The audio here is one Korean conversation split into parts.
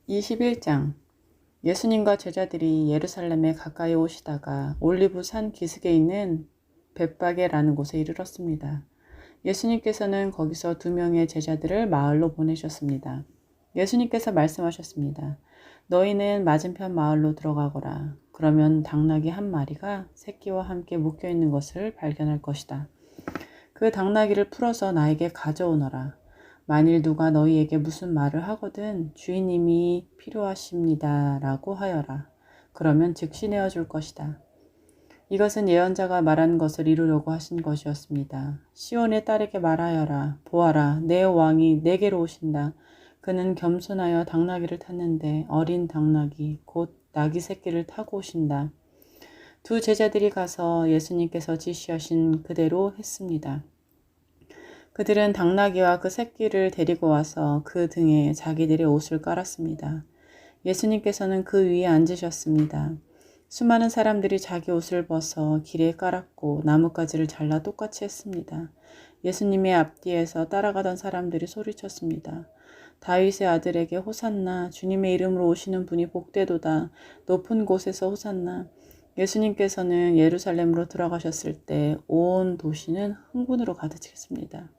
21장. 예수님과 제자들이 예루살렘에 가까이 오시다가 올리브 산 기슭에 있는 벳바게라는 곳에 이르렀습니다. 예수님께서는 거기서 2명의 제자들을 마을로 보내셨습니다. 예수님께서 말씀하셨습니다. 너희는 맞은편 마을로 들어가거라. 그러면 당나귀 한 마리가 새끼와 함께 묶여 있는 것을 발견할 것이다. 그 당나귀를 풀어서 나에게 가져오너라. 만일 누가 너희에게 무슨 말을 하거든 주인님이 필요하십니다 라고 하여라. 그러면 즉시 내어줄 것이다. 이것은 예언자가 말한 것을 이루려고 하신 것이었습니다. 시온의 딸에게 말하여라. 보아라, 내 왕이 내게로 오신다. 그는 겸손하여 당나귀를 탔는데 어린 당나귀 곧 나귀 새끼를 타고 오신다. 2 제자들이 가서 예수님께서 지시하신 그대로 했습니다. 그들은 당나귀와 그 새끼를 데리고 와서 그 등에 자기들의 옷을 깔았습니다. 예수님께서는 그 위에 앉으셨습니다. 수많은 사람들이 자기 옷을 벗어 길에 깔았고 나뭇가지를 잘라 똑같이 했습니다. 예수님의 앞뒤에서 따라가던 사람들이 소리쳤습니다. 다윗의 아들에게 호산나, 주님의 이름으로 오시는 분이 복되도다. 높은 곳에서 호산나. 예수님께서는 예루살렘으로 들어가셨을 때 온 도시는 흥분으로 가득했습니다.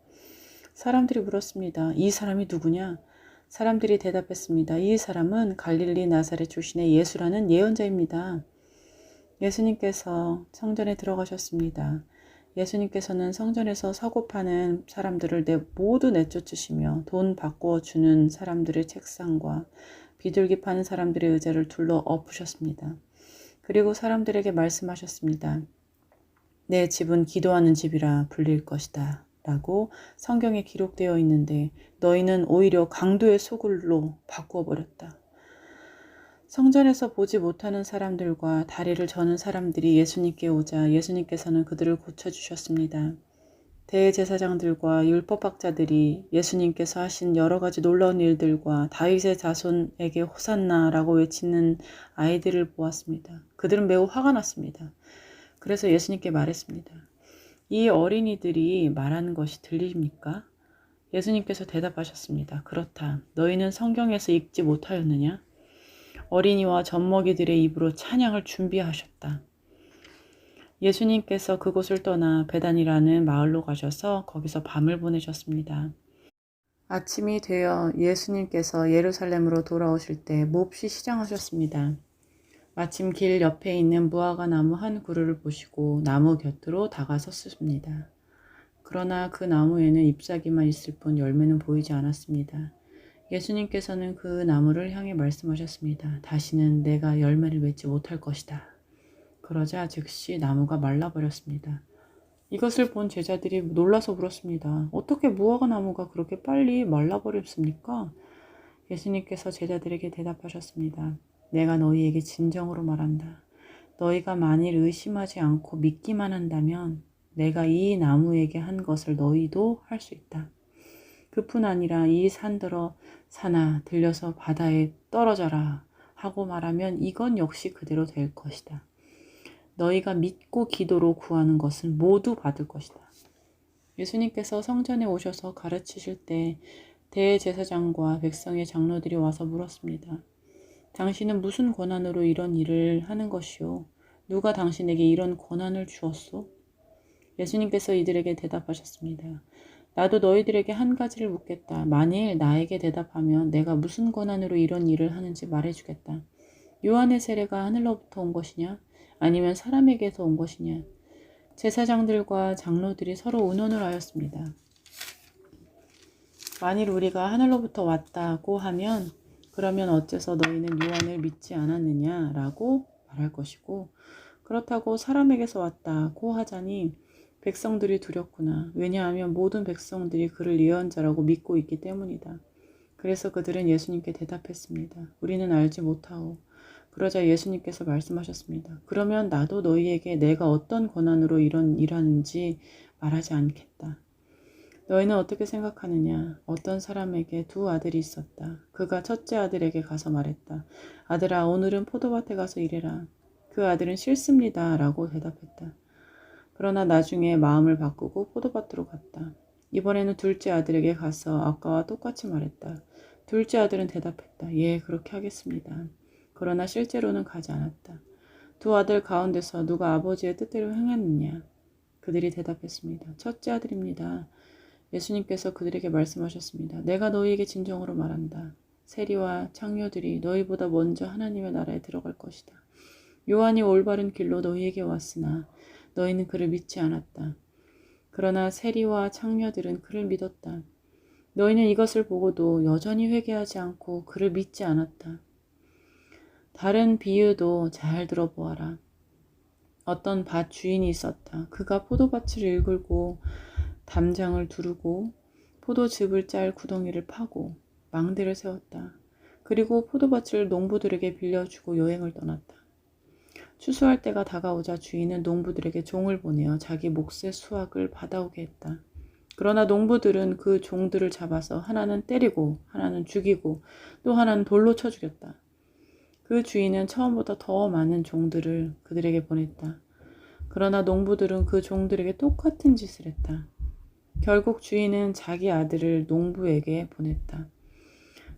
사람들이 물었습니다. 이 사람이 누구냐? 사람들이 대답했습니다. 이 사람은 갈릴리 나사렛 출신의 예수라는 예언자입니다. 예수님께서 성전에 들어가셨습니다. 예수님께서는 성전에서 사고 파는 사람들을 모두 내쫓으시며 돈 바꾸어 주는 사람들의 책상과 비둘기 파는 사람들의 의자를 둘러 엎으셨습니다. 그리고 사람들에게 말씀하셨습니다. 내 집은 기도하는 집이라 불릴 것이다. 라고 성경에 기록되어 있는데 너희는 오히려 강도의 소굴로 바꾸어 버렸다. 성전에서 보지 못하는 사람들과 다리를 저는 사람들이 예수님께 오자 예수님께서는 그들을 고쳐주셨습니다. 대제사장들과 율법학자들이 예수님께서 하신 여러 가지 놀라운 일들과 다윗의 자손에게 호산나라고 외치는 아이들을 보았습니다. 그들은 매우 화가 났습니다. 그래서 예수님께 말했습니다. 이 어린이들이 말하는 것이 들립니까? 예수님께서 대답하셨습니다. 그렇다. 너희는 성경에서 읽지 못하였느냐? 어린이와 젖먹이들의 입으로 찬양을 준비하셨다. 예수님께서 그곳을 떠나 베단이라는 마을로 가셔서 거기서 밤을 보내셨습니다. 아침이 되어 예수님께서 예루살렘으로 돌아오실 때 몹시 시장하셨습니다. 마침 길 옆에 있는 무화과 나무 한 그루를 보시고 나무 곁으로 다가섰습니다. 그러나 그 나무에는 잎사귀만 있을 뿐 열매는 보이지 않았습니다. 예수님께서는 그 나무를 향해 말씀하셨습니다. 다시는 내가 열매를 맺지 못할 것이다. 그러자 즉시 나무가 말라버렸습니다. 이것을 본 제자들이 놀라서 물었습니다. 어떻게 무화과 나무가 그렇게 빨리 말라버렸습니까? 예수님께서 제자들에게 대답하셨습니다. 내가 너희에게 진정으로 말한다. 너희가 만일 의심하지 않고 믿기만 한다면 내가 이 나무에게 한 것을 너희도 할 수 있다. 그뿐 아니라 이 산더러 산아 들려서 바다에 떨어져라 하고 말하면 이건 역시 그대로 될 것이다. 너희가 믿고 기도로 구하는 것은 모두 받을 것이다. 예수님께서 성전에 오셔서 가르치실 때 대제사장과 백성의 장로들이 와서 물었습니다. 당신은 무슨 권한으로 이런 일을 하는 것이오? 누가 당신에게 이런 권한을 주었소? 예수님께서 이들에게 대답하셨습니다. 나도 너희들에게 한 가지를 묻겠다. 만일 나에게 대답하면 내가 무슨 권한으로 이런 일을 하는지 말해주겠다. 요한의 세례가 하늘로부터 온 것이냐? 아니면 사람에게서 온 것이냐? 제사장들과 장로들이 서로 의논을 하였습니다. 만일 우리가 하늘로부터 왔다고 하면 그러면 어째서 너희는 요한을 믿지 않았느냐라고 말할 것이고 그렇다고 사람에게서 왔다고 하자니 백성들이 두렵구나. 왜냐하면 모든 백성들이 그를 예언자라고 믿고 있기 때문이다. 그래서 그들은 예수님께 대답했습니다. 우리는 알지 못하오. 그러자 예수님께서 말씀하셨습니다. 그러면 나도 너희에게 내가 어떤 권한으로 이런 일하는지 말하지 않겠다. 너희는 어떻게 생각하느냐? 어떤 사람에게 2 아들이 있었다. 그가 첫째 아들에게 가서 말했다. 아들아, 오늘은 포도밭에 가서 일해라. 그 아들은 싫습니다. 라고 대답했다. 그러나 나중에 마음을 바꾸고 포도밭으로 갔다. 이번에는 둘째 아들에게 가서 아까와 똑같이 말했다. 둘째 아들은 대답했다. 예, 그렇게 하겠습니다. 그러나 실제로는 가지 않았다. 두 아들 가운데서 누가 아버지의 뜻대로 행했느냐? 그들이 대답했습니다. 첫째 아들입니다. 예수님께서 그들에게 말씀하셨습니다. 내가 너희에게 진정으로 말한다. 세리와 창녀들이 너희보다 먼저 하나님의 나라에 들어갈 것이다. 요한이 올바른 길로 너희에게 왔으나 너희는 그를 믿지 않았다. 그러나 세리와 창녀들은 그를 믿었다. 너희는 이것을 보고도 여전히 회개하지 않고 그를 믿지 않았다. 다른 비유도 잘 들어보아라. 어떤 밭 주인이 있었다. 그가 포도밭을 일굴고 담장을 두르고 포도즙을 짤 구덩이를 파고 망대를 세웠다. 그리고 포도밭을 농부들에게 빌려주고 여행을 떠났다. 추수할 때가 다가오자 주인은 농부들에게 종을 보내어 자기 몫의 수확을 받아오게 했다. 그러나 농부들은 그 종들을 잡아서 하나는 때리고 하나는 죽이고 또 하나는 돌로 쳐 죽였다. 그 주인은 처음보다 더 많은 종들을 그들에게 보냈다. 그러나 농부들은 그 종들에게 똑같은 짓을 했다. 결국 주인은 자기 아들을 농부에게 보냈다.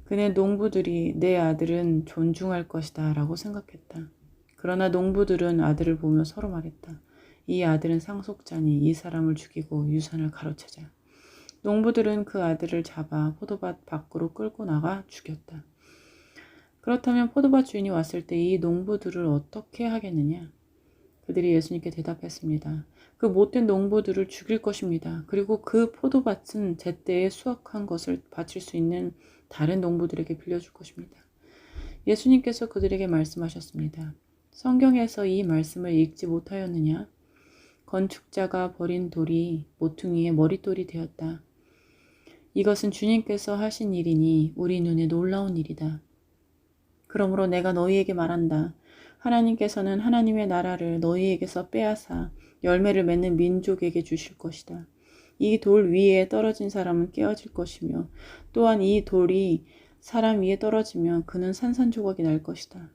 그는 농부들이 내 아들은 존중할 것이다 라고 생각했다. 그러나 농부들은 아들을 보며 서로 말했다. 이 아들은 상속자니 이 사람을 죽이고 유산을 가로채자. 농부들은 그 아들을 잡아 포도밭 밖으로 끌고 나가 죽였다. 그렇다면 포도밭 주인이 왔을 때 이 농부들을 어떻게 하겠느냐? 그들이 예수님께 대답했습니다. 그 못된 농부들을 죽일 것입니다. 그리고 그 포도밭은 제때에 수확한 것을 바칠 수 있는 다른 농부들에게 빌려줄 것입니다. 예수님께서 그들에게 말씀하셨습니다. 성경에서 이 말씀을 읽지 못하였느냐? 건축자가 버린 돌이 모퉁이의 머릿돌이 되었다. 이것은 주님께서 하신 일이니 우리 눈에 놀라운 일이다. 그러므로 내가 너희에게 말한다. 하나님께서는 하나님의 나라를 너희에게서 빼앗아 열매를 맺는 민족에게 주실 것이다. 이 돌 위에 떨어진 사람은 깨어질 것이며 또한 이 돌이 사람 위에 떨어지면 그는 산산조각이 날 것이다.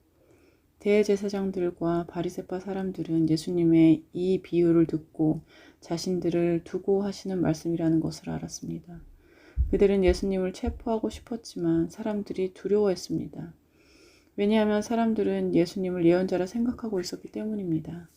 대제사장들과 바리새파 사람들은 예수님의 이 비유를 듣고 자신들을 두고 하시는 말씀이라는 것을 알았습니다. 그들은 예수님을 체포하고 싶었지만 사람들이 두려워했습니다. 왜냐하면 사람들은 예수님을 예언자라 생각하고 있었기 때문입니다.